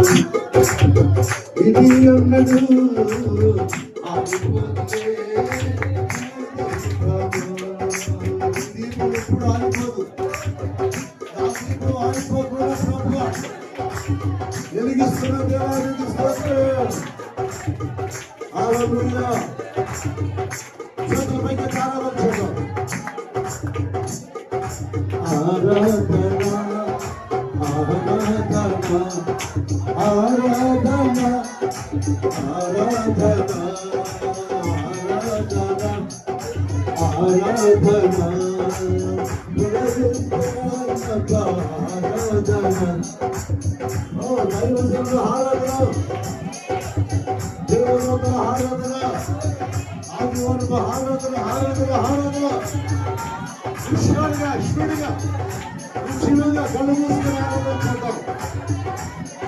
ఇది ఉన్నది ఎప్పుడు ఆగిపోదు. ఇప్పుడు ఆగిపోకుండా ప్రభు వెలిగిస్తున్న దేవానికి స్తోత్రం. హల్లెలూయా. చేతుల పైకి తాళాలు చేద్దాం. ఆరాధన ఆరాధన ఆరాధన ఆరాధన ఆరాధన దైవజనుల ఆరాధన, దేవుని ఆరాధన, ఆదివారం ఆరాధన ఆరాధన ఆరాధన. విషయాలుగా ఇష్టడిగా కళ్ళు మూసుకుని ఆరాధన చేద్దాం.